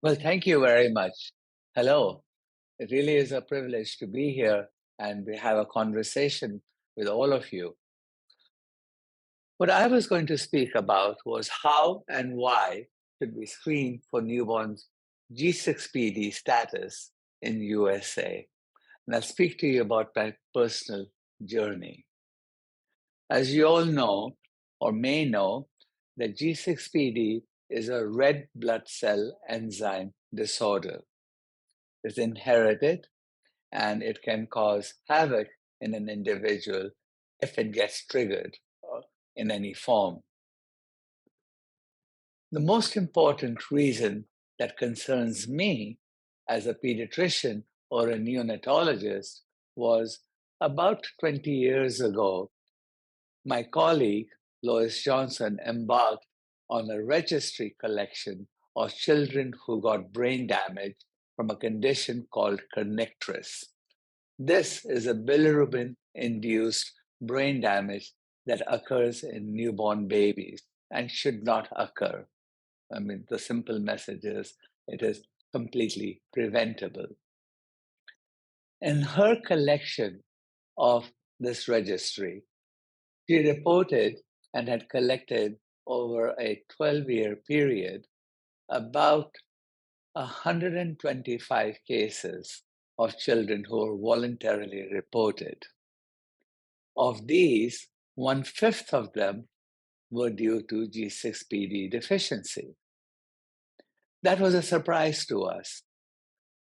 Well, thank you very much. Hello. It really is a privilege to be here and we have a conversation with all of you. What I was going to speak about was how and why should we screen for newborns G6PD status in USA. And I'll speak to you about my personal journey. As you all know, or may know, that G6PD is a red blood cell enzyme disorder. It's inherited and it can cause havoc in an individual if it gets triggered in any form. The most important reason that concerns me as a pediatrician or a neonatologist was about 20 years ago, my colleague, Lois Johnson, embarked on a registry collection of children who got brain damage from a condition called Kernicterus. This is a bilirubin-induced brain damage that occurs in newborn babies and should not occur. I mean, the simple message is it is completely preventable. In her collection of this registry, she reported and had collected over a 12-year period about 125 cases of children who were voluntarily reported. Of these, 1/5 of them were due to G6PD deficiency. That was a surprise to us.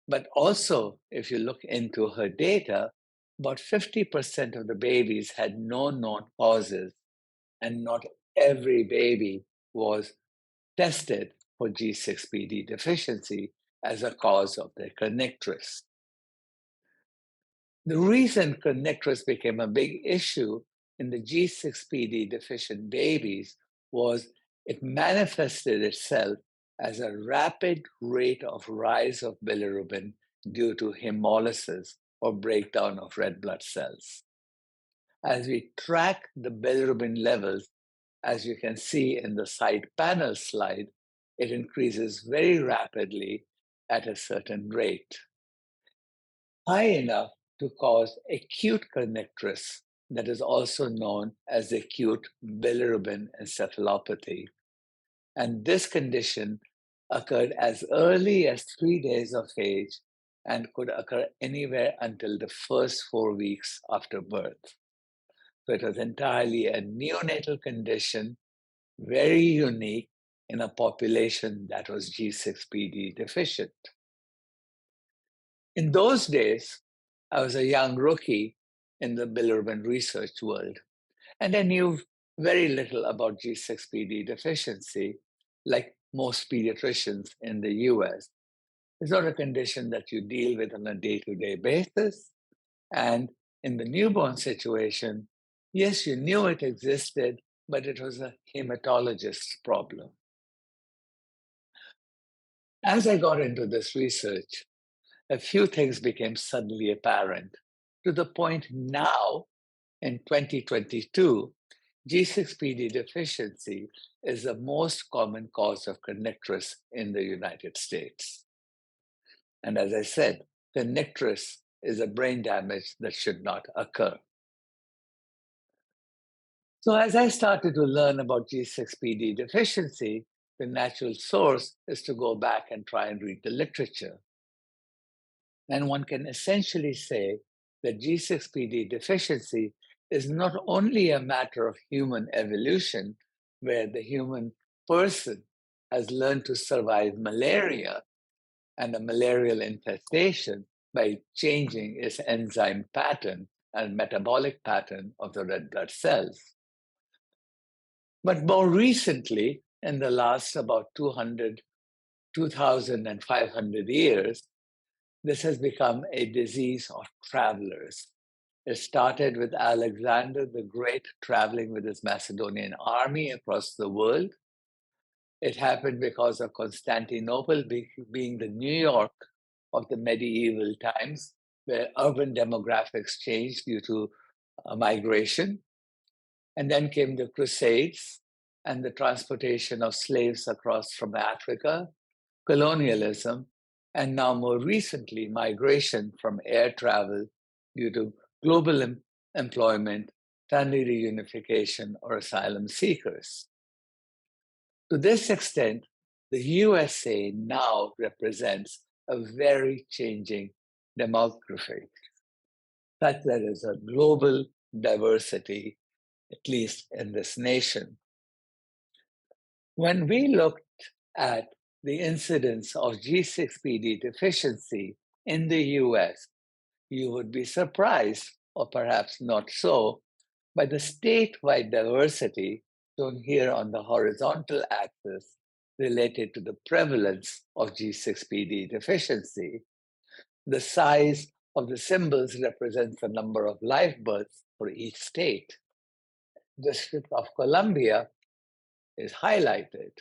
But also, if you look into her data, about 50% of the babies had no known causes, and not every baby was tested for G6PD deficiency as a cause of their kernicterus. The reason kernicterus became a big issue in the G6PD deficient babies was it manifested itself as a rapid rate of rise of bilirubin due to hemolysis or breakdown of red blood cells. As we track the bilirubin levels, as you can see in the side panel slide, it increases very rapidly at a certain rate, high enough to cause acute kernicterus, that is also known as acute bilirubin encephalopathy. And this condition occurred as early as 3 days of age and could occur anywhere until the first 4 weeks after birth. So it was entirely a neonatal condition, very unique in a population that was G6PD deficient. In those days, I was a young rookie in the bilirubin research world, and I knew very little about G6PD deficiency, like most pediatricians in the US. It's not a condition that you deal with on a day-to-day basis. And in the newborn situation, yes, you knew it existed, but it was a hematologist's problem. As I got into this research, a few things became suddenly apparent, to the point now, in 2022, G6PD deficiency is the most common cause of kernicterus in the United States. And as I said, kernicterus is a brain damage that should not occur. So as I started to learn about G6PD deficiency, the natural source is to go back and try and read the literature. And one can essentially say that G6PD deficiency is not only a matter of human evolution, where the human person has learned to survive malaria and a malarial infestation by changing its enzyme pattern and metabolic pattern of the red blood cells. But more recently, in the last about 2,500 years, this has become a disease of travelers. It started with Alexander the Great traveling with his Macedonian army across the world. It happened because of Constantinople being the New York of the medieval times, where urban demographics changed due to migration. And then came the Crusades and the transportation of slaves across from Africa, colonialism, and now more recently, migration from air travel due to global employment, family reunification, or asylum seekers. To this extent, the USA now represents a very changing demography, such that there is a global diversity, at least in this nation. When we looked at the incidence of G6PD deficiency in the US, you would be surprised, or perhaps not so, by the statewide diversity shown here on the horizontal axis related to the prevalence of G6PD deficiency. The size of the symbols represents the number of live births for each state. The District of Columbia is highlighted,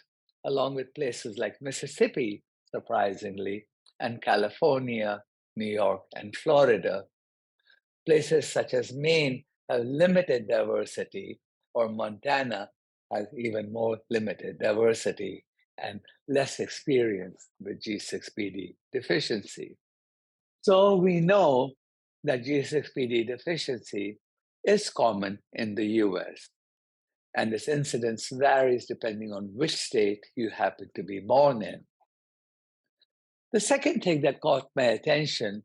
along with places like Mississippi, surprisingly, and California, New York, and Florida. Places such as Maine have limited diversity, or Montana has even more limited diversity and less experience with G6PD deficiency. So we know that G6PD deficiency is common in the US, and its incidence varies depending on which state you happen to be born in. The second thing that caught my attention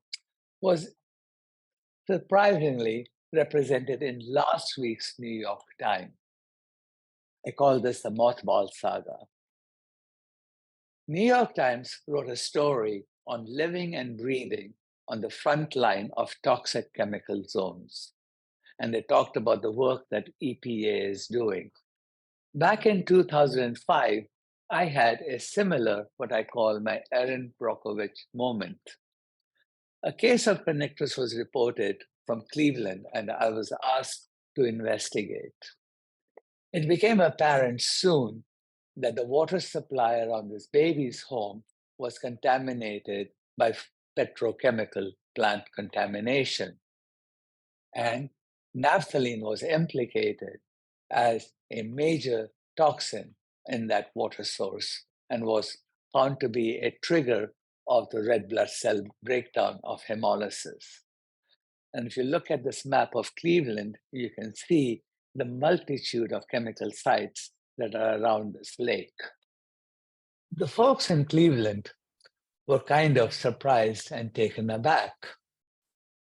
was surprisingly represented in last week's New York Times. I call this the mothball saga. New York Times wrote a story on living and breathing on the front line of toxic chemical zones. And they talked about the work that EPA is doing. Back in 2005, I had a similar, what I call my Erin Brockovich moment. A case of Kernicterus was reported from Cleveland, and I was asked to investigate. It became apparent soon that the water supply around this baby's home was contaminated by petrochemical plant contamination. And naphthalene was implicated as a major toxin in that water source and was found to be a trigger of the red blood cell breakdown of hemolysis. And if you look at this map of Cleveland, you can see the multitude of chemical sites that are around this lake. The folks in Cleveland were kind of surprised and taken aback,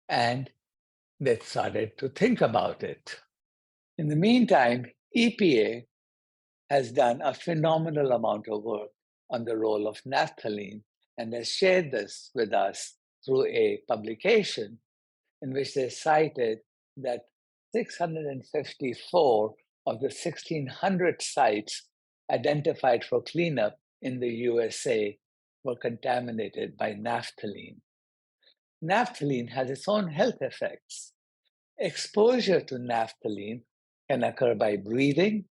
and they started to think about it. In the meantime, EPA has done a phenomenal amount of work on the role of naphthalene and has shared this with us through a publication in which they cited that 654 of the 1,600 sites identified for cleanup in the USA were contaminated by naphthalene. Naphthalene has its own health effects. Exposure to naphthalene can occur by breathing,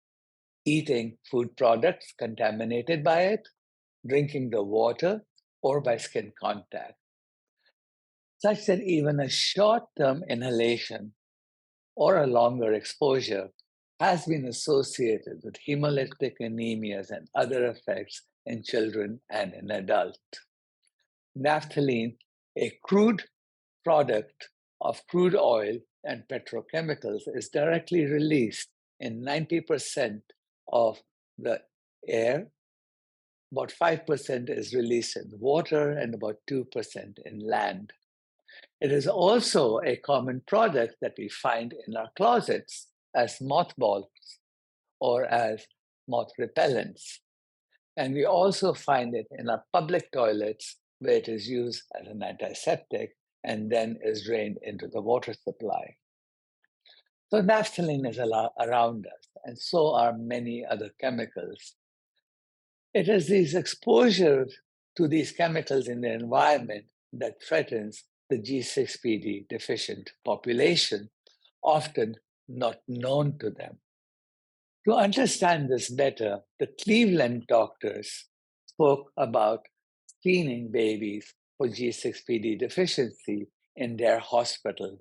eating food products contaminated by it, drinking the water, or by skin contact, such that even a short-term inhalation or a longer exposure has been associated with hemolytic anemias and other effects in children and in adults. Naphthalene, a crude product of crude oil and petrochemicals, is directly released in 90% of the air. About 5% is released in water and about 2% in land. It is also a common product that we find in our closets as mothballs or as moth repellents. And we also find it in our public toilets where it is used as an antiseptic and then is drained into the water supply. So naphthalene is around us, and so are many other chemicals. It is these exposures to these chemicals in the environment that threatens the G6PD deficient population, often not known to them. To understand this better, the Cleveland doctors spoke about screening babies for G6PD deficiency in their hospital.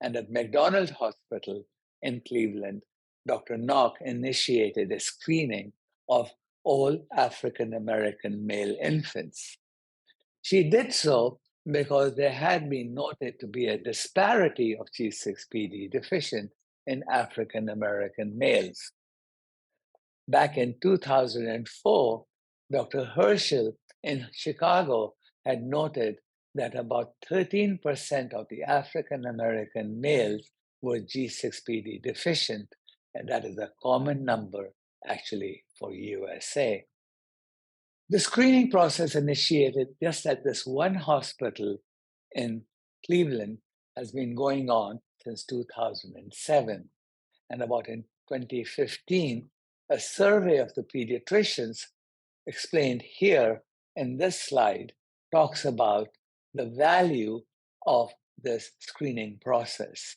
And at McDonald Hospital in Cleveland, Dr. Nock initiated a screening of all African American male infants. She did so because there had been noted to be a disparity of G6PD deficient in African American males. Back in 2004, Dr. Herschel in Chicago had noted that about 13% of the African American males were G6PD deficient, and that is a common number actually for USA. The screening process initiated just at this one hospital in Cleveland has been going on since 2007. And about in 2015, a survey of the pediatricians explained here in this slide talks about the value of this screening process.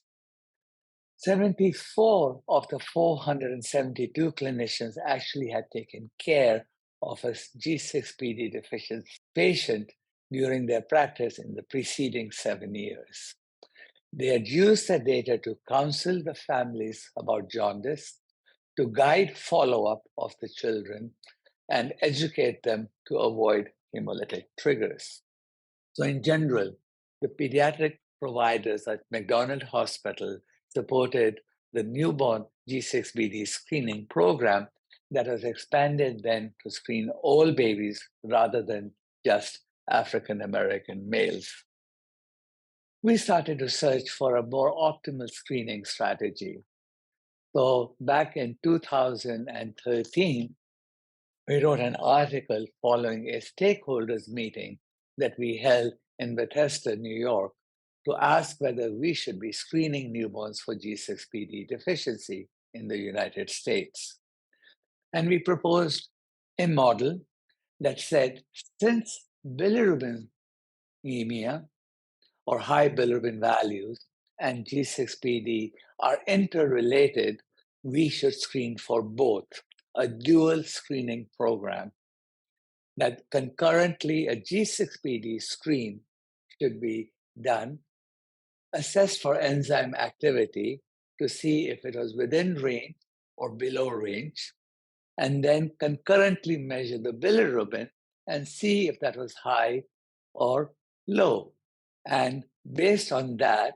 74 of the 472 clinicians actually had taken care of a G6PD deficient patient during their practice in the preceding 7 years. They had used the data to counsel the families about jaundice, to guide follow-up of the children, and educate them to avoid hemolytic triggers. So in general, the pediatric providers at McDonald Hospital supported the newborn G6PD screening program that was expanded then to screen all babies rather than just African American males. We started to search for a more optimal screening strategy. So back in 2013, we wrote an article following a stakeholders meeting that we held in Bethesda, New York, to ask whether we should be screening newborns for G6PD deficiency in the United States. And we proposed a model that said, since bilirubinemia, or high bilirubin values, and G6PD are interrelated, we should screen for both, a dual screening program. That concurrently a G6PD screen should be done, assessed for enzyme activity to see if it was within range or below range, and then concurrently measure the bilirubin and see if that was high or low. And based on that,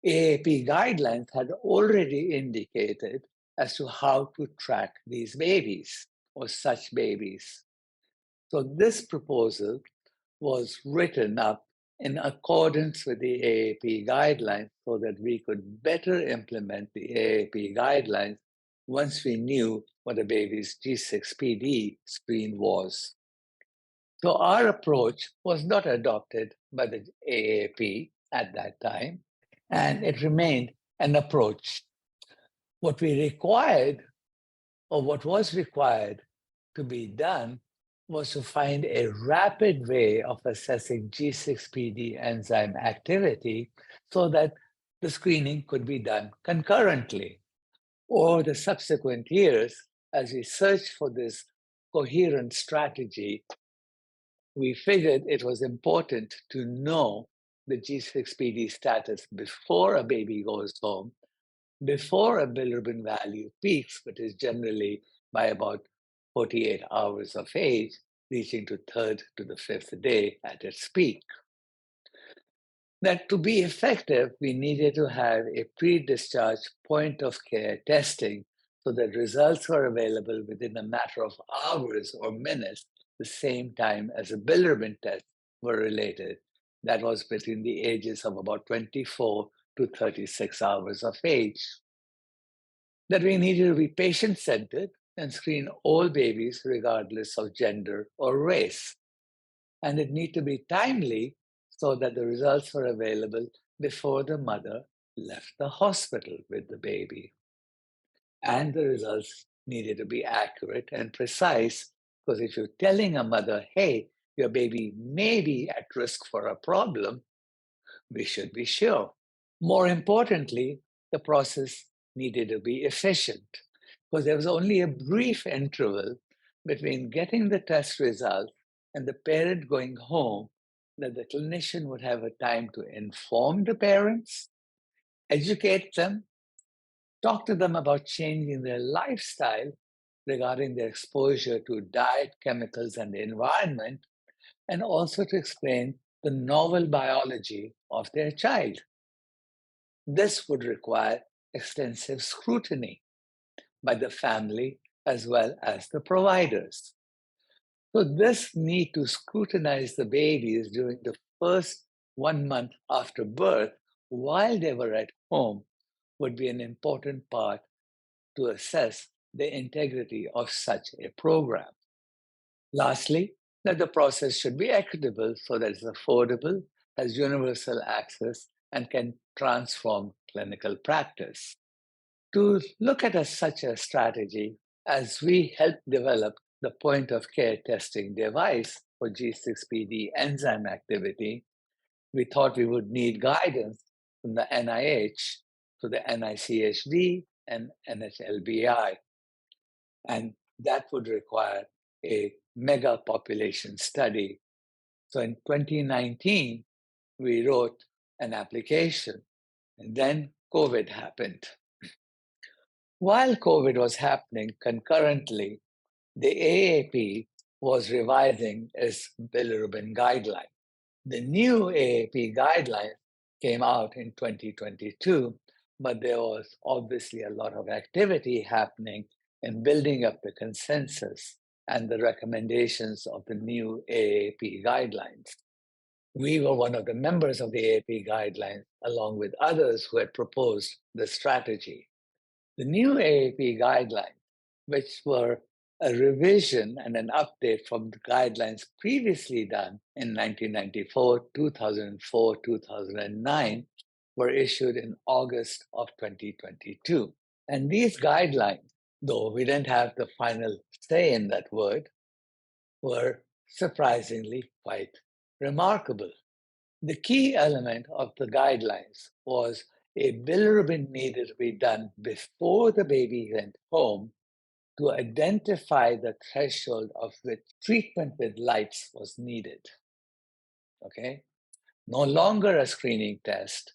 AAP guidelines had already indicated as to how to track these babies or such babies. So this proposal was written up in accordance with the AAP guidelines so that we could better implement the AAP guidelines once we knew what a baby's G6PD screen was. So our approach was not adopted by the AAP at that time, and it remained an approach. What we required, or what was required to be done, was to find a rapid way of assessing G6PD enzyme activity so that the screening could be done concurrently. Over the subsequent years, as we searched for this coherent strategy, we figured it was important to know the G6PD status before a baby goes home, before a bilirubin value peaks, which is generally by about 48 hours of age, reaching to third to the fifth day at its peak. That to be effective, we needed to have a pre-discharge point of care testing so that results were available within a matter of hours or minutes, the same time as a bilirubin test were related. That was between the ages of about 24 to 36 hours of age. That we needed to be patient-centered and screen all babies regardless of gender or race. And it needed to be timely so that the results were available before the mother left the hospital with the baby. And the results needed to be accurate and precise, because if you're telling a mother, hey, your baby may be at risk for a problem, we should be sure. More importantly, the process needed to be efficient, because there was only a brief interval between getting the test result and the parent going home that the clinician would have a time to inform the parents, educate them, talk to them about changing their lifestyle, regarding their exposure to diet, chemicals, and the environment, and also to explain the novel biology of their child. This would require extensive scrutiny by the family as well as the providers. So this need to scrutinize the babies during the first 1 month after birth while they were at home would be an important part to assess the integrity of such a program. Lastly, that the process should be equitable so that it's affordable, has universal access, and can transform clinical practice. To look at such a strategy, as we help develop the point of care testing device for G6PD enzyme activity, we thought we would need guidance from the NIH to the NICHD and NHLBI. And that would require a mega population study. So in 2019, we wrote an application, and then COVID happened. While COVID was happening concurrently, the AAP was revising its bilirubin guideline. The new AAP guideline came out in 2022, but there was obviously a lot of activity happening in building up the consensus and the recommendations of the new AAP guidelines. We were one of the members of the AAP guidelines, along with others who had proposed the strategy. The new AAP guidelines, which were a revision and an update from the guidelines previously done in 1994, 2004, 2009, were issued in August of 2022. And these guidelines, though we didn't have the final say in that word, were surprisingly quite remarkable. The key element of the guidelines was a bilirubin needed to be done before the baby went home to identify the threshold of which treatment with lights was needed. Okay? No longer a screening test.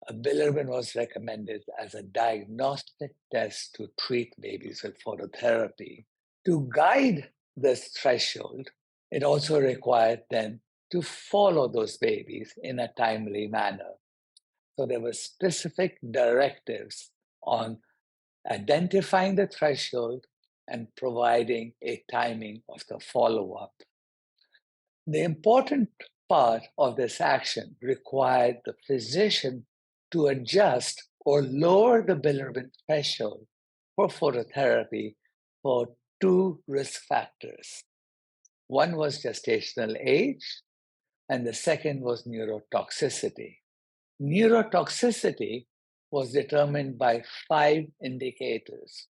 A bilirubin was recommended as a diagnostic test to treat babies with phototherapy. To guide this threshold, it also required them to follow those babies in a timely manner. So there were specific directives on identifying the threshold and providing a timing of the follow-up. The important part of this action required the physician to adjust or lower the bilirubin threshold for phototherapy for two risk factors. One was gestational age, and the second was neurotoxicity. Neurotoxicity was determined by 5 indicators,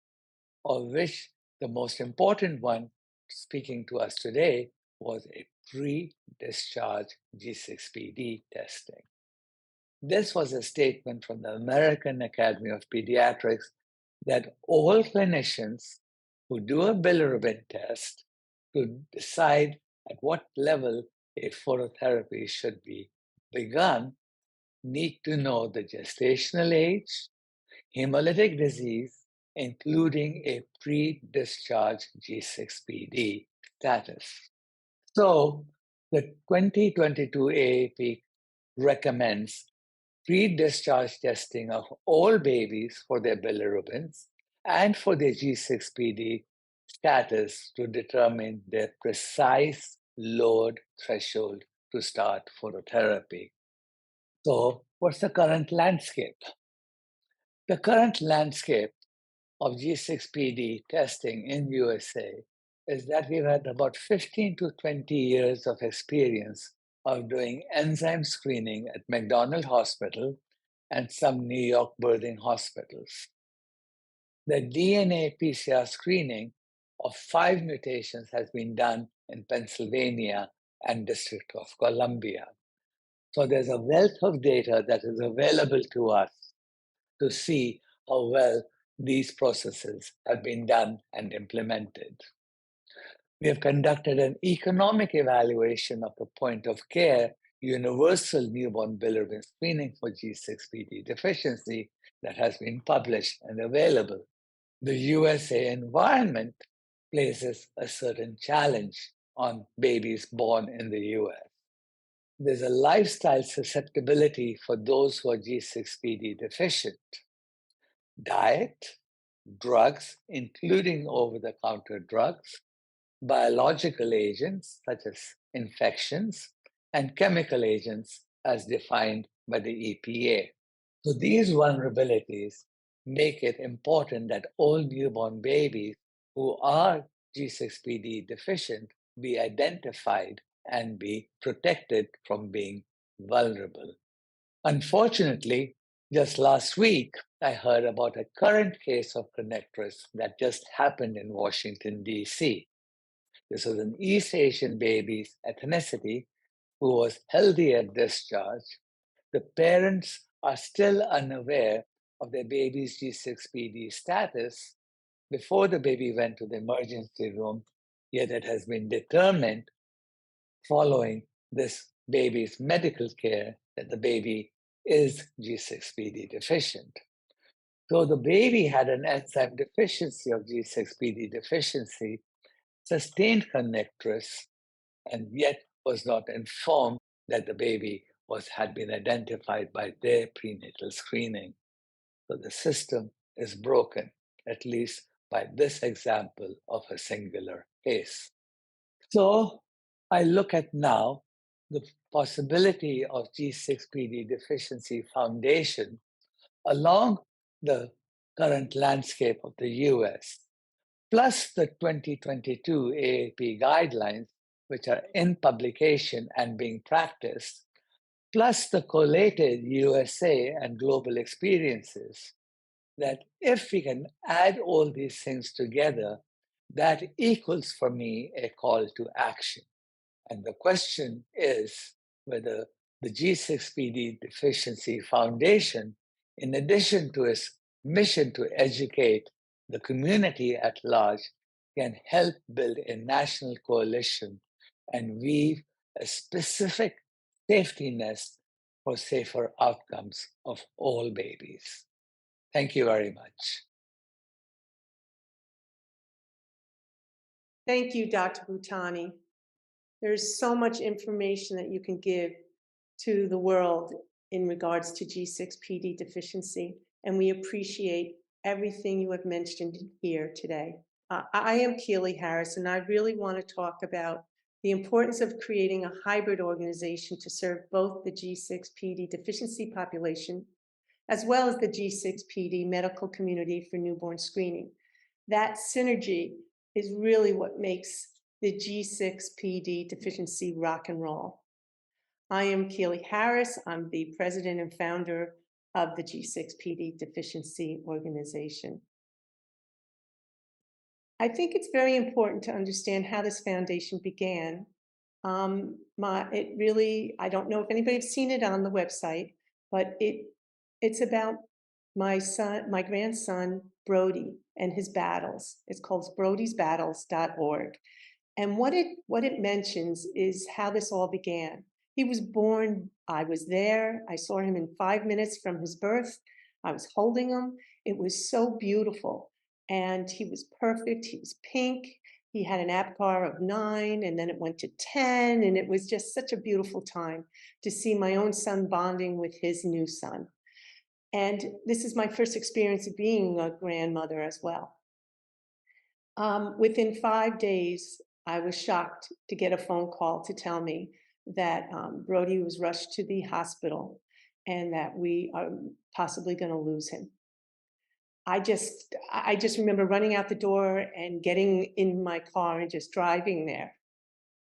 of which the most important one, speaking to us today, was a pre-discharge G6PD testing. This was a statement from the American Academy of Pediatrics that all clinicians who do a bilirubin test to decide at what level a phototherapy should be begun need to know the gestational age, hemolytic disease, including a pre-discharge G6PD status. So the 2022 AAP recommends pre-discharge testing of all babies for their bilirubins and for their G6PD status to determine their precise load threshold to start phototherapy. So what's the current landscape? The current landscape of G6PD testing in USA is that we've had about 15 to 20 years of experience of doing enzyme screening at McDonald Hospital and some New York birthing hospitals. The DNA PCR screening of 5 mutations has been done in Pennsylvania and District of Columbia. So there's a wealth of data that is available to us to see how well these processes have been done and implemented. We have conducted an economic evaluation of the point of care universal newborn bilirubin screening for G6PD deficiency that has been published and available. The USA environment places a certain challenge on babies born in the US. There's a lifestyle susceptibility for those who are G6PD deficient. Diet, drugs, including over-the-counter drugs, biological agents such as infections, and chemical agents as defined by the EPA. So these vulnerabilities make it important that all newborn babies who are G6PD deficient be identified and be protected from being vulnerable. Unfortunately, just last week, I heard about a current case of Kernicterus that just happened in Washington, D.C. This was an East Asian baby's ethnicity who was healthy at discharge. The parents are still unaware of their baby's G6PD status before the baby went to the emergency room, yet it has been determined following this baby's medical care that the baby is G6PD deficient. So the baby had an enzyme deficiency of G6PD deficiency, sustained Kernicterus, and yet was not informed that the baby had been identified by their prenatal screening. So the system is broken, at least by this example of a singular case. So I look at now the possibility of G6PD deficiency foundation along the current landscape of the US, plus the 2022 AAP guidelines, which are in publication and being practiced, plus the collated USA and global experiences, that if we can add all these things together, that equals for me a call to action. And the question is whether the G6PD Deficiency Foundation, in addition to its mission to educate the community at large, can help build a national coalition and weave a specific safety nest for safer outcomes of all babies. Thank you very much. Thank you, Dr. Bhutani. There's so much information that you can give to the world in regards to G6PD deficiency, and we appreciate everything you have mentioned here today. I am Keely Harris, and I really want to talk about the importance of creating a hybrid organization to serve both the G6PD deficiency population as well as the G6PD medical community for newborn screening. That synergy is really what makes the G6PD deficiency rock and roll. I am Keely Harris. I'm the president and founder of the G6PD Deficiency Organization. I think it's very important to understand how this foundation began. I don't know if anybody's seen it on the website, but it's about my grandson, Brody, and his battles. It's called brodysbattles.org. And what it mentions is how this all began. He was born, I was there. I saw him in 5 minutes from his birth. I was holding him. It was so beautiful. And he was perfect. He was pink. He had an APGAR of 9, and then it went to 10. And it was just such a beautiful time to see my own son bonding with his new son. And this is my first experience of being a grandmother as well. Within 5 days, I was shocked to get a phone call to tell me that Brody was rushed to the hospital and that we are possibly going to lose him. I just remember running out the door and getting in my car and just driving there.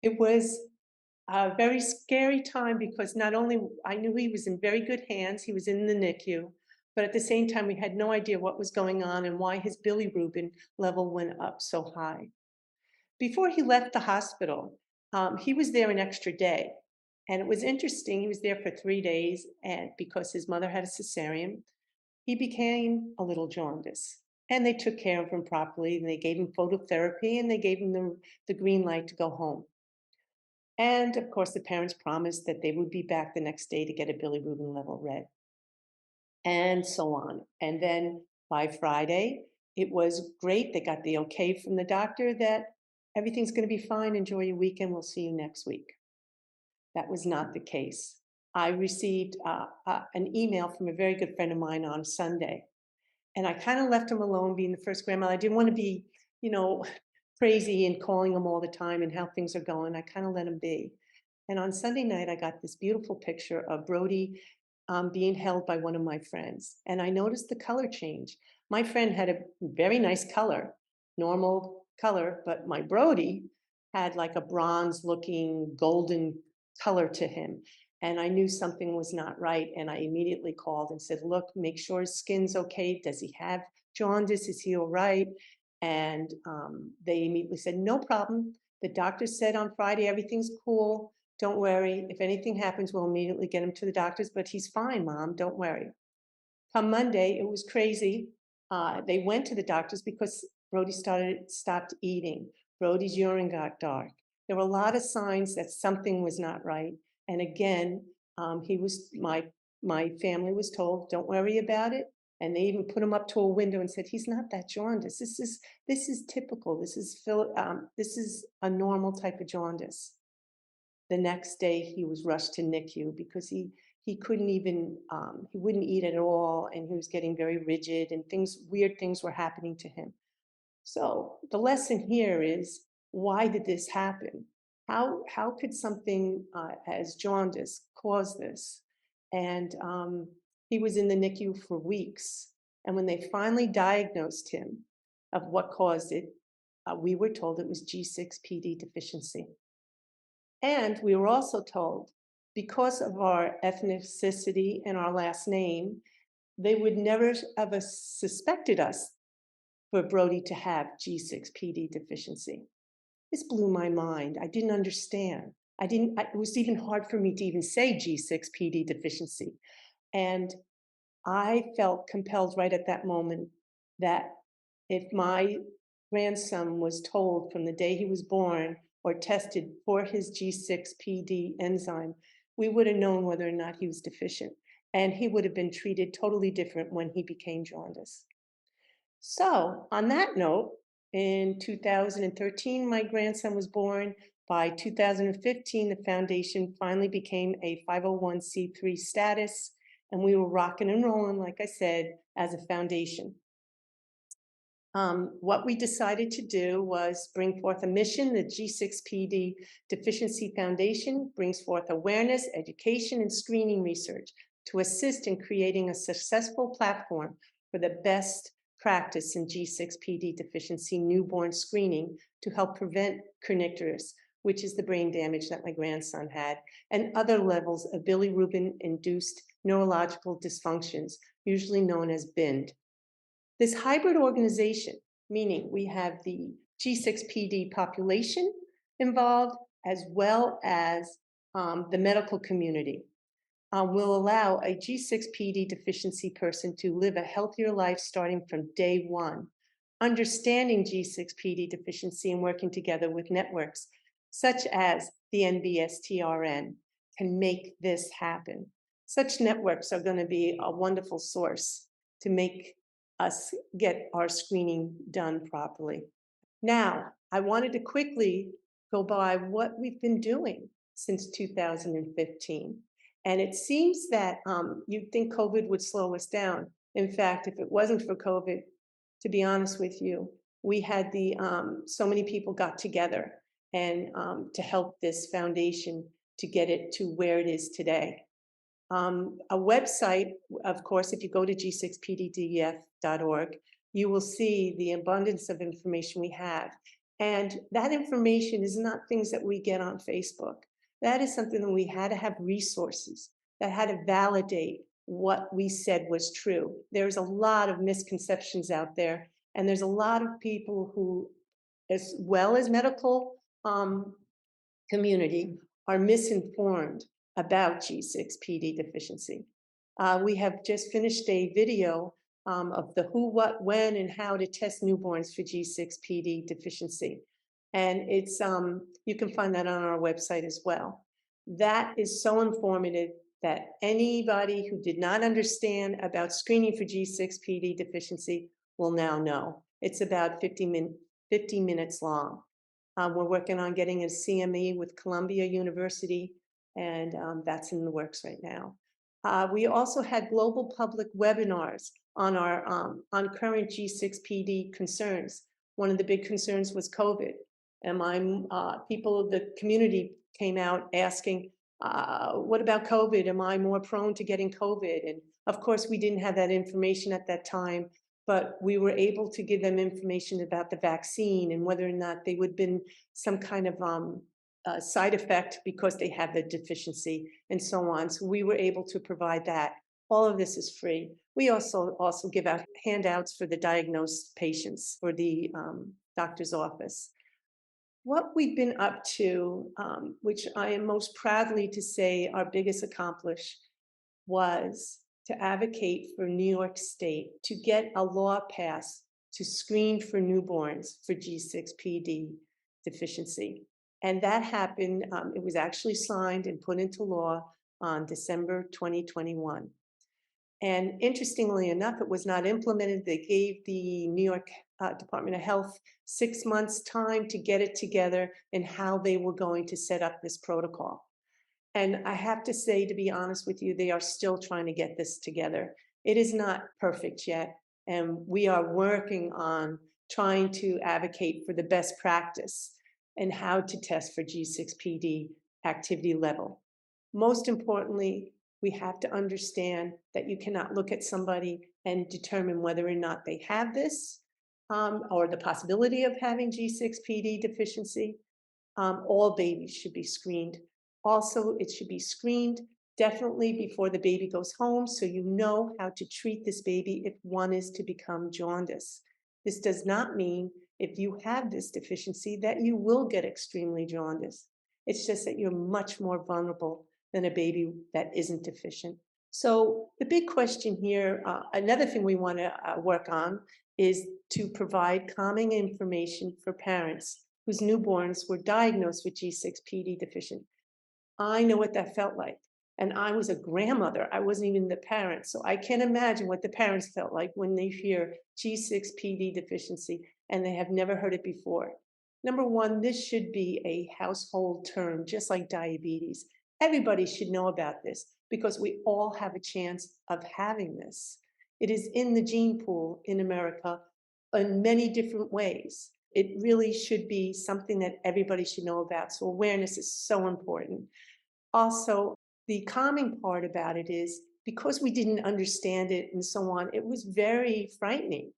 It was a very scary time because not only I knew he was in very good hands, he was in the NICU, but at the same time, we had no idea what was going on and why his bilirubin level went up so high. Before he left the hospital, he was there an extra day. And it was interesting, he was there for 3 days, and because his mother had a cesarean, he became a little jaundice. And they took care of him properly, and they gave him phototherapy, and they gave him the green light to go home. And of course, the parents promised that they would be back the next day to get a bilirubin level read. And so on. And then by Friday, it was great. They got the okay from the doctor that everything's going to be fine. Enjoy your weekend. We'll see you next week. That was not the case. I received an email from a very good friend of mine on Sunday, and I kind of left him alone being the first grandmother. I didn't want to be, crazy and calling him all the time and how things are going. I kind of let him be. And on Sunday night, I got this beautiful picture of Brody being held by one of my friends. And I noticed the color change. My friend had a very nice color, normal color, but my Brody had like a bronze looking golden color to him. And I knew something was not right. And I immediately called and said, look, make sure his skin's okay. Does he have jaundice? Is he all right? And they immediately said, no problem. The doctor said on Friday, everything's cool. Don't worry. If anything happens, we'll immediately get him to the doctors, but he's fine, Mom. Don't worry. Come Monday, it was crazy. They went to the doctors because Brody stopped eating. Brody's urine got dark. There were a lot of signs that something was not right. And again, my family was told, don't worry about it. And they even put him up to a window and said, he's not that jaundice. This is typical. This is a normal type of jaundice. The next day he was rushed to NICU because he couldn't even, he wouldn't eat at all, and he was getting very rigid, and weird things were happening to him. So the lesson here is, why did this happen? How could something as jaundice cause this? And he was in the NICU for weeks. And when they finally diagnosed him of what caused it, we were told it was G6PD deficiency. And we were also told, because of our ethnicity and our last name, they would never have suspected us for Brody to have G6PD deficiency. This blew my mind. I didn't understand. It was even hard for me to even say G6PD deficiency. And I felt compelled right at that moment that if my grandson was told from the day he was born or tested for his G6PD enzyme, we would have known whether or not he was deficient. And he would have been treated totally different when he became jaundice. So on that note, in 2013, my grandson was born. By 2015, the foundation finally became a 501c3 status, and we were rocking and rolling, like I said, as a foundation. What we decided to do was bring forth a mission. The G6PD Deficiency Foundation brings forth awareness, education, and screening research to assist in creating a successful platform for the best practice in G6PD deficiency newborn screening to help prevent Kernicterus, which is the brain damage that my grandson had, and other levels of bilirubin-induced neurological dysfunctions, usually known as BIND. This hybrid organization, meaning we have the G6PD population involved, as well as the medical community, will allow a G6PD deficiency person to live a healthier life starting from day one. Understanding G6PD deficiency and working together with networks such as the NBSTRN can make this happen. Such networks are going to be a wonderful source to make us get our screening done properly. Now, I wanted to quickly go by what we've been doing since 2015. And it seems that you'd think COVID would slow us down. In fact, if it wasn't for COVID, to be honest with you, we had so many people got together and to help this foundation to get it to where it is today. A website, of course, if you go to G6PDDeficient.org, you will see the abundance of information we have. And that information is not things that we get on Facebook. That is something that we had to have resources that had to validate what we said was true. There's a lot of misconceptions out there, and there's a lot of people who, as well as medical community, are misinformed about G6PD deficiency. We have just finished a video of the who, what, when, and how to test newborns for G6PD deficiency. And it's you can find that on our website as well. That is so informative that anybody who did not understand about screening for G6PD deficiency will now know. It's about 50 minutes long. We're working on getting a CME with Columbia University, and that's in the works right now. We also had global public webinars on our on current G6PD concerns. One of the big concerns was COVID, and people of the community came out asking, what about COVID? Am I more prone to getting COVID? And of course, we didn't have that information at that time, but we were able to give them information about the vaccine and whether or not they would have been some kind of side effect because they have the deficiency and so on. So we were able to provide that. All of this is free. We also give out handouts for the diagnosed patients for the doctor's office. What we've been up to, which I am most proudly to say our biggest accomplishment, was to advocate for New York State to get a law passed to screen for newborns for G6PD deficiency. And that happened, it was actually signed and put into law on December 2021. And interestingly enough, it was not implemented. They gave the New York Department of Health 6 months time to get it together and how they were going to set up this protocol. And I have to say, to be honest with you, they are still trying to get this together. It is not perfect yet. And we are working on trying to advocate for the best practice and how to test for G6PD activity level. Most importantly, we have to understand that you cannot look at somebody and determine whether or not they have this or the possibility of having G6PD deficiency. All babies should be screened. Also, it should be screened definitely before the baby goes home, so you know how to treat this baby if one is to become jaundice. This does not mean if you have this deficiency that you will get extremely jaundice. It's just that you're much more vulnerable than a baby that isn't deficient. So the big question here, another thing we want to work on is to provide calming information for parents whose newborns were diagnosed with G6PD deficient. I know what that felt like. And I was a grandmother. I wasn't even the parent. So I can't imagine what the parents felt like when they hear G6PD deficiency and they have never heard it before. Number one, this should be a household term, just like diabetes. Everybody should know about this because we all have a chance of having this. It is in the gene pool in America in many different ways. It really should be something that everybody should know about. So awareness is so important. Also, the calming part about it is because we didn't understand it and so on, it was very frightening.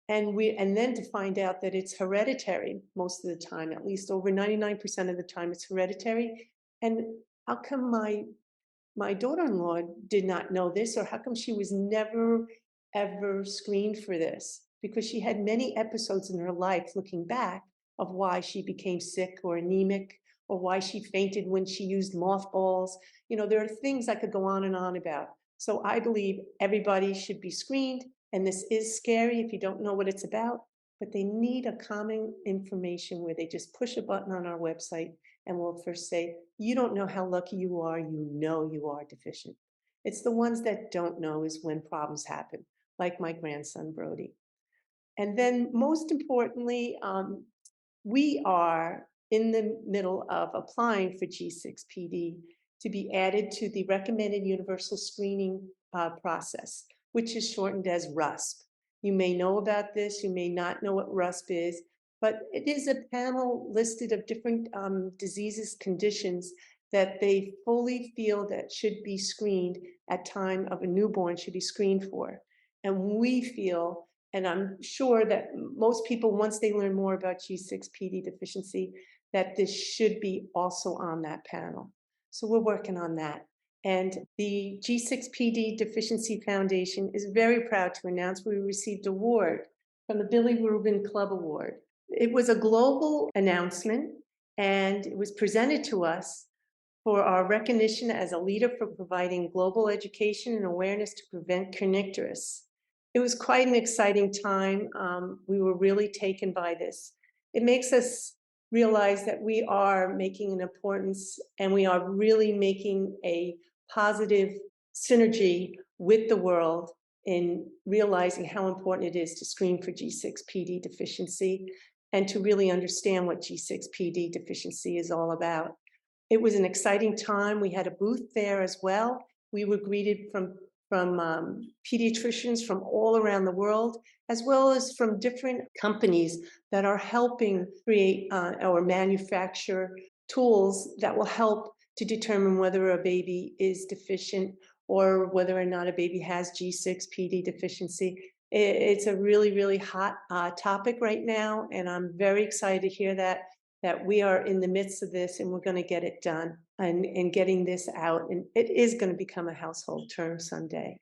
And then to find out that it's hereditary most of the time, at least over 99% of the time it's hereditary. And how come my daughter-in-law did not know this, or how come she was never, ever screened for this? Because she had many episodes in her life looking back of why she became sick or anemic, or why she fainted when she used mothballs. You know, there are things I could go on and on about. So I believe everybody should be screened, and this is scary if you don't know what it's about, but they need a calming information where they just push a button on our website and we'll first say, you don't know how lucky you are, you know you are deficient. It's the ones that don't know is when problems happen, like my grandson, Brody. And then most importantly, we are in the middle of applying for G6PD to be added to the recommended universal screening process, which is shortened as RUSP. You may know about this, you may not know what RUSP is, but it is a panel listed of different diseases, conditions that they fully feel that should be screened at time of a newborn should be screened for. And we feel, and I'm sure that most people, once they learn more about G6PD deficiency, that this should be also on that panel. So we're working on that. And the G6PD Deficiency Foundation is very proud to announce we received an award from the Bilirubin Club Award. It was a global announcement, and it was presented to us for our recognition as a leader for providing global education and awareness to prevent Kernicterus. It was quite an exciting time. We were really taken by this. It makes us realize that we are making an importance and we are really making a positive synergy with the world in realizing how important it is to screen for G6PD deficiency and to really understand what G6PD deficiency is all about. It was an exciting time. We had a booth there as well. We were greeted from pediatricians from all around the world, as well as from different companies that are helping create or manufacture tools that will help to determine whether a baby is deficient or whether or not a baby has G6PD deficiency. It's a really, really hot topic right now, and I'm very excited to hear that we are in the midst of this and we're going to get it done and getting this out. And it is going to become a household term someday.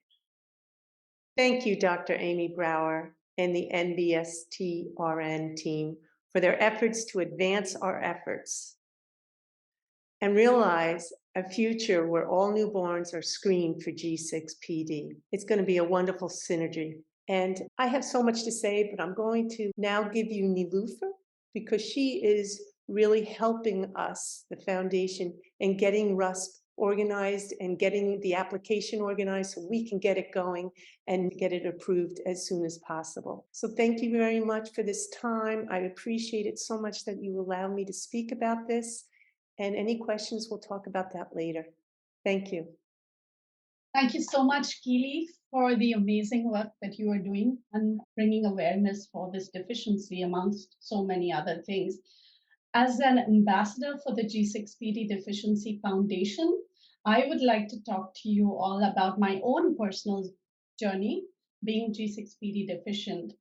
Thank you, Dr. Amy Brower and the NBSTRN team for their efforts to advance our efforts and realize a future where all newborns are screened for G6PD. It's going to be a wonderful synergy. And I have so much to say, but I'm going to now give you Niloofer, because she is really helping us, the foundation, in getting RUSP organized and getting the application organized so we can get it going and get it approved as soon as possible. So thank you very much for this time. I appreciate it so much that you allowed me to speak about this. And any questions, we'll talk about that later. Thank you. Thank you so much, Keely, for the amazing work that you are doing and bringing awareness for this deficiency amongst so many other things. As an ambassador for the G6PD Deficiency Foundation, I would like to talk to you all about my own personal journey being G6PD deficient,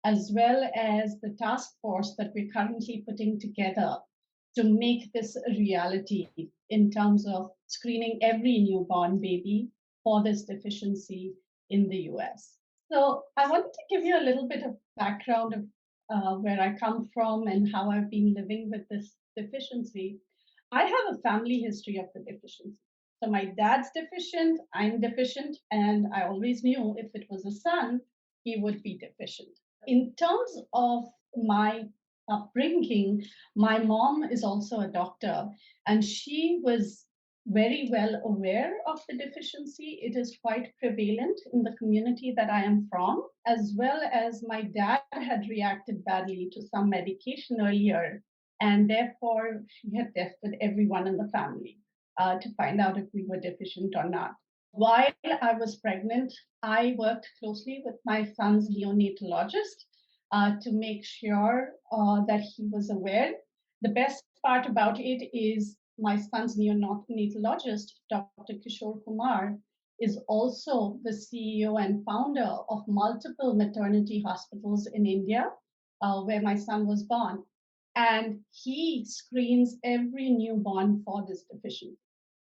as well as the task force that we're currently putting together to make this a reality in terms of screening every newborn baby for this deficiency in the US. So I wanted to give you a little bit of background of where I come from and how I've been living with this deficiency. I have a family history of the deficiency. So my dad's deficient, I'm deficient, and I always knew if it was a son, he would be deficient. In terms of my upbringing, my mom is also a doctor, and she was very well aware of the deficiency. It is quite prevalent in the community that I am from, as well as my dad had reacted badly to some medication earlier, and therefore she had tested everyone in the family to find out if we were deficient or not. While I was pregnant, I worked closely with my son's neonatologist to make sure that he was aware. The best part about it is my son's neonatologist, Dr. Kishore Kumar, is also the CEO and founder of multiple maternity hospitals in India, where my son was born. And he screens every newborn for this deficiency.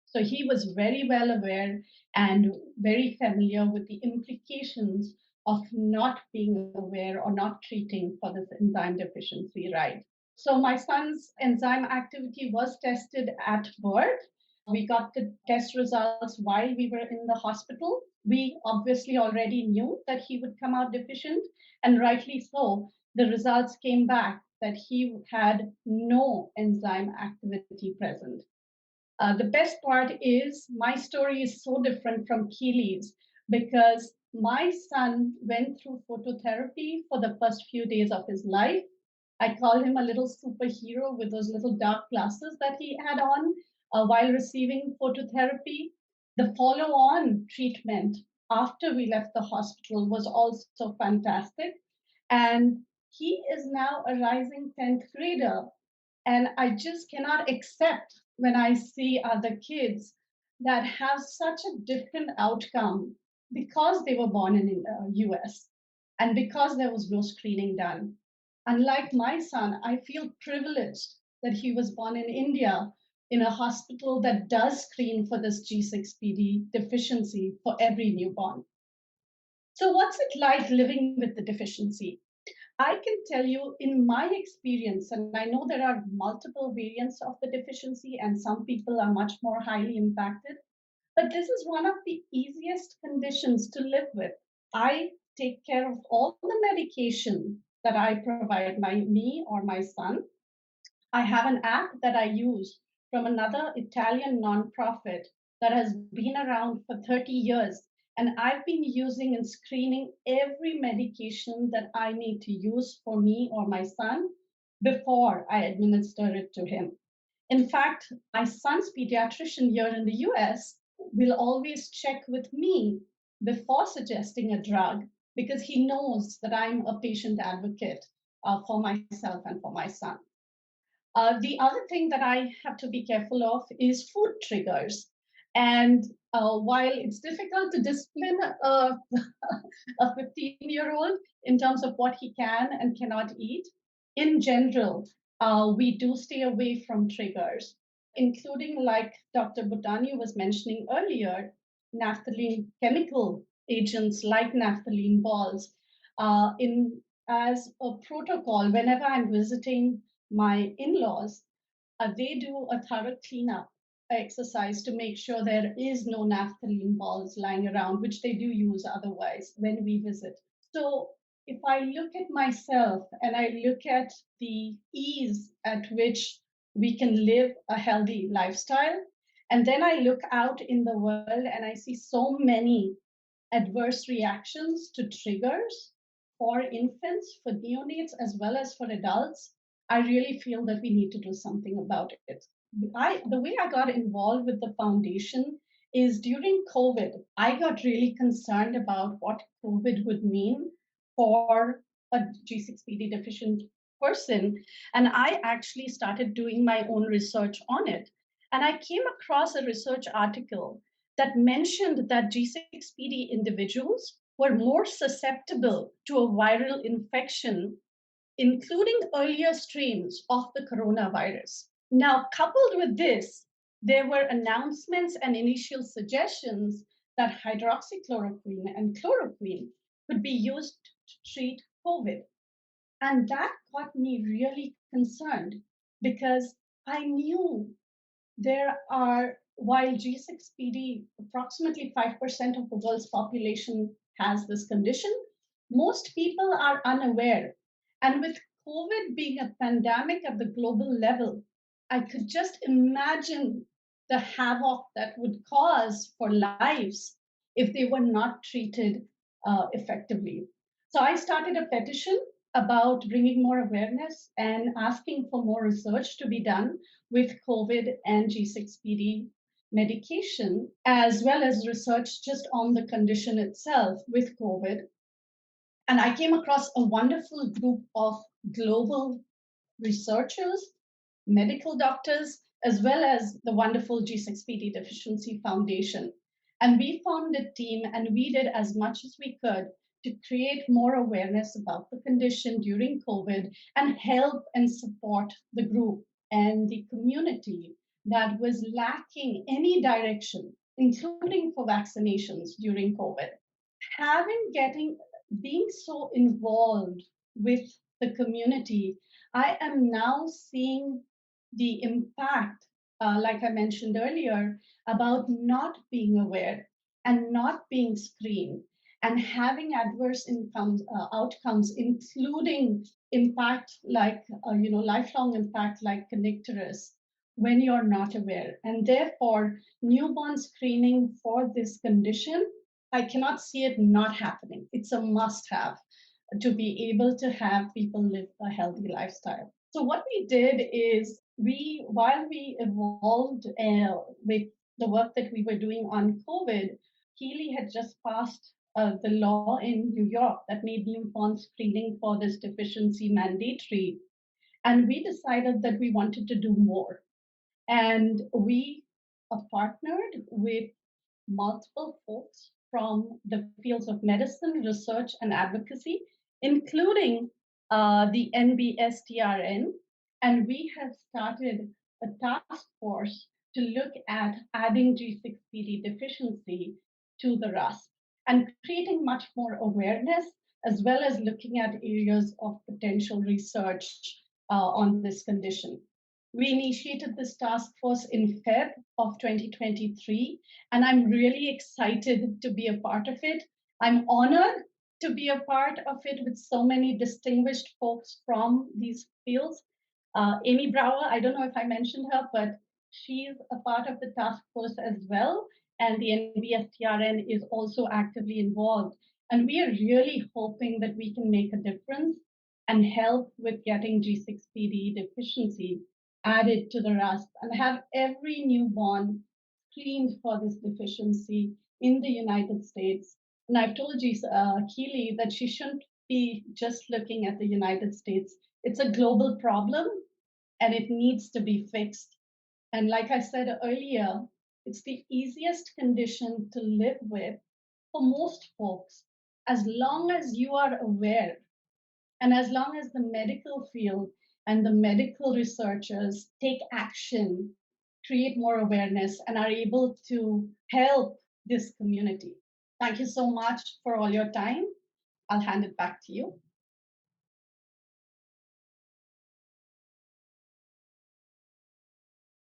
So he was very well aware and very familiar with the implications of not being aware or not treating for this enzyme deficiency, right? So my son's enzyme activity was tested at birth. We got the test results while we were in the hospital. We obviously already knew that he would come out deficient, and rightly so. The results came back that he had no enzyme activity present. The best part is my story is so different from Keely's because my son went through phototherapy for the first few days of his life. I call him a little superhero with those little dark glasses that he had on while receiving phototherapy. The follow-on treatment after we left the hospital was also fantastic. And he is now a rising 10th grader. And I just cannot accept when I see other kids that have such a different outcome because they were born in the US and because there was no screening done. Unlike my son, I feel privileged that he was born in India in a hospital that does screen for this G6PD deficiency for every newborn. So what's it like living with the deficiency? I can tell you in my experience, and I know there are multiple variants of the deficiency and some people are much more highly impacted, but this is one of the easiest conditions to live with. I take care of all the medication that I provide me or my son. I have an app that I use from another Italian nonprofit that has been around for 30 years. And I've been using and screening every medication that I need to use for me or my son before I administer it to him. In fact, my son's pediatrician here in the US will always check with me before suggesting a drug because he knows that I'm a patient advocate for myself and for my son. The other thing that I have to be careful of is food triggers. And while it's difficult to discipline a 15-year-old in terms of what he can and cannot eat, in general, we do stay away from triggers, including, like Dr. Bhutani was mentioning earlier, naphthalene chemical agents like naphthalene balls. As a protocol, whenever I'm visiting my in-laws, they do a thorough cleanup exercise to make sure there is no naphthalene balls lying around, which they do use otherwise when we visit. So if I look at myself and I look at the ease at which we can live a healthy lifestyle, and then I look out in the world and I see so many adverse reactions to triggers for infants, for neonates, as well as for adults, I really feel that we need to do something about it. The way I got involved with the foundation is during COVID, I got really concerned about what COVID would mean for a G6PD deficient person. And I actually started doing my own research on it. And I came across a research article that mentioned that G6PD individuals were more susceptible to a viral infection, including earlier strains of the coronavirus. Now, coupled with this, there were announcements and initial suggestions that hydroxychloroquine and chloroquine could be used to treat COVID. And that got me really concerned because I knew there are, while G6PD, approximately 5% of the world's population has this condition, most people are unaware. And with COVID being a pandemic at the global level, I could just imagine the havoc that would cause for lives if they were not treated effectively. So I started a petition about bringing more awareness and asking for more research to be done with COVID and G6PD medication, as well as research just on the condition itself with COVID. And I came across a wonderful group of global researchers, medical doctors, as well as the wonderful G6PD Deficiency Foundation. And we formed a team and we did as much as we could to create more awareness about the condition during COVID and help and support the group and the community that was lacking any direction, including for vaccinations during COVID. Being so involved with the community, I am now seeing the impact, like I mentioned earlier, about not being aware and not being screened and having adverse outcomes, including impact like, lifelong impact like Kernicterus when you're not aware. And therefore, newborn screening for this condition, I cannot see it not happening. It's a must have to be able to have people live a healthy lifestyle. So what we did is while we evolved with the work that we were doing on COVID, Keely had just passed the law in New York that made newborn screening for this deficiency mandatory. And we decided that we wanted to do more. And we partnered with multiple folks from the fields of medicine, research, and advocacy, including the NBSTRN. And we have started a task force to look at adding G6PD deficiency to the RUSP and creating much more awareness, as well as looking at areas of potential research on this condition. We initiated this task force in Feb of 2023, and I'm really excited to be a part of it. I'm honored to be a part of it with so many distinguished folks from these fields. Amy Brower, I don't know if I mentioned her, but she's a part of the task force as well. and the NBSTRN is also actively involved. And we are really hoping that we can make a difference and help with getting G6PD deficiency added to the RUSP and have every newborn screened for this deficiency in the United States. And I've told Keely that she shouldn't be just looking at the United States. It's a global problem and it needs to be fixed. And like I said earlier, it's the easiest condition to live with for most folks, as long as you are aware and as long as the medical field and the medical researchers take action, create more awareness, and are able to help this community. Thank you so much for all your time. I'll hand it back to you.